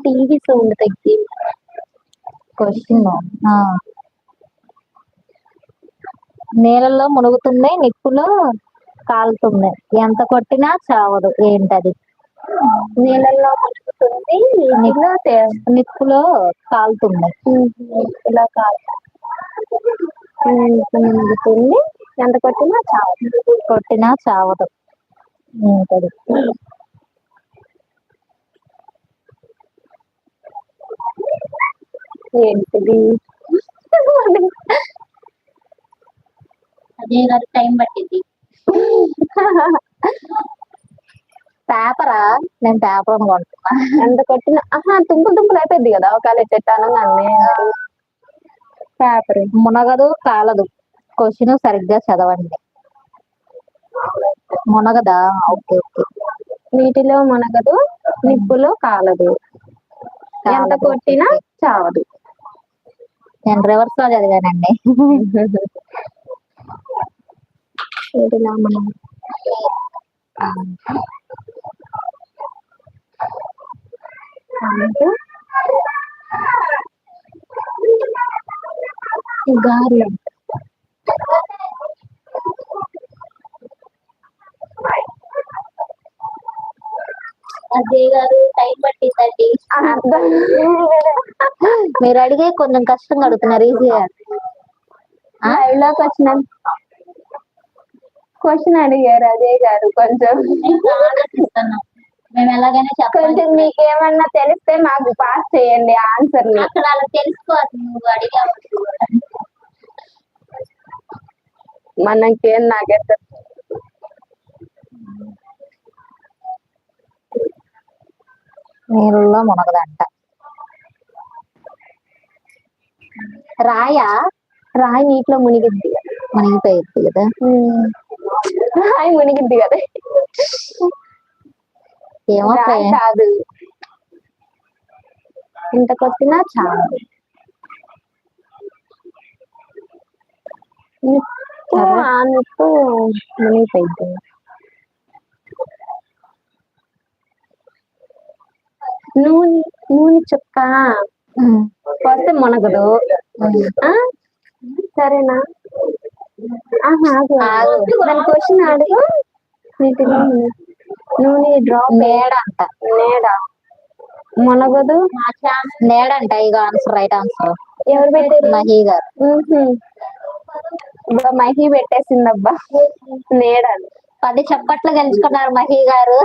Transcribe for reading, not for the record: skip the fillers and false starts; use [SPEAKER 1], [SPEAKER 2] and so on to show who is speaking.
[SPEAKER 1] TV sound తగ్గి
[SPEAKER 2] question నీళ్ళల్లో మునుగుతుంది, నిప్పులో కాలుతుంది, ఎంత కొట్టినా చావదు, ఏంటది?
[SPEAKER 1] నీళ్ళల్లో మునుగుతుంది,
[SPEAKER 2] నిప్పులో కాలుతుంది.
[SPEAKER 1] ఇలా కాదు. మునుగుతుంది, ఎంత కొట్టినా చావదు.
[SPEAKER 2] కొట్టినా చావదు, ఏంటది?
[SPEAKER 1] ఏంటిది?
[SPEAKER 2] అదే గారు టైం పట్టింది. పేపరా? నేను పేపర్ అనుకుంటున్నా.
[SPEAKER 1] ఎంత కొట్టినా తుంపులు అయిపోద్ది కదా ఒకవేళ చెట్టాను నన్ను. పేపర్
[SPEAKER 2] మునగదు, కాలదు. క్వశ్చన్ సరిగ్గా చదవండి. మునగదా? Okay okay.
[SPEAKER 1] నీటిలో మునగదు, నిప్పులో కాలదు, ఎంత కొట్టినా చావదు.
[SPEAKER 2] నేను రివర్స్ లో చదివానండి.
[SPEAKER 1] నీటిలో మునగదు, గాలి.
[SPEAKER 2] అదే గారు టైం పట్టిందండి. మీరు అడిగే కొంచెం కష్టంగా అడుగుతున్నారు, ఈజీగా.
[SPEAKER 1] లైవ్లోకి వచ్చిన క్వశ్చన్ అడిగారు అజయ్ గారు. కొంచెం
[SPEAKER 2] మేము ఎలాగైనా
[SPEAKER 1] కొంచెం మీకేమన్నా తెలిస్తే మాకు పాస్ చేయండి ఆన్సర్ ని.
[SPEAKER 2] అక్కడ అలా తెలుసుకోవాలి, నువ్వు అడిగావు.
[SPEAKER 1] మనకేం నాకైతే
[SPEAKER 2] నీళ్ళలో మునగదంట. రాయా?
[SPEAKER 1] రాయి నీటిలో మునిగిద్ది,
[SPEAKER 2] మునిగిపోయిద్ది కదా.
[SPEAKER 1] రాయి మునిగిద్ది కదా.
[SPEAKER 2] ఏమో
[SPEAKER 1] రాయి కాదు, ఇంత కొట్టినా చాలు. నిప్పు మునిగిపోయింది. నూనె చుక్క పోస్తే మునగదు. సరేనా? దాని క్వశ్చన్ అడుగు. నీటిలో నూనె డ్రాప్.
[SPEAKER 2] నేడ అంట.
[SPEAKER 1] నేడ మునగదు,
[SPEAKER 2] నేడంట. ఇక ఆన్సర్, రైట్ ఆన్సర్.
[SPEAKER 1] ఎవరు పెట్టారు?
[SPEAKER 2] మహి గారు.
[SPEAKER 1] మహి పెట్టేసిందబ్బా నేడ.
[SPEAKER 2] 10 చప్పట్లు గెలుచుకున్నారు మహి గారు.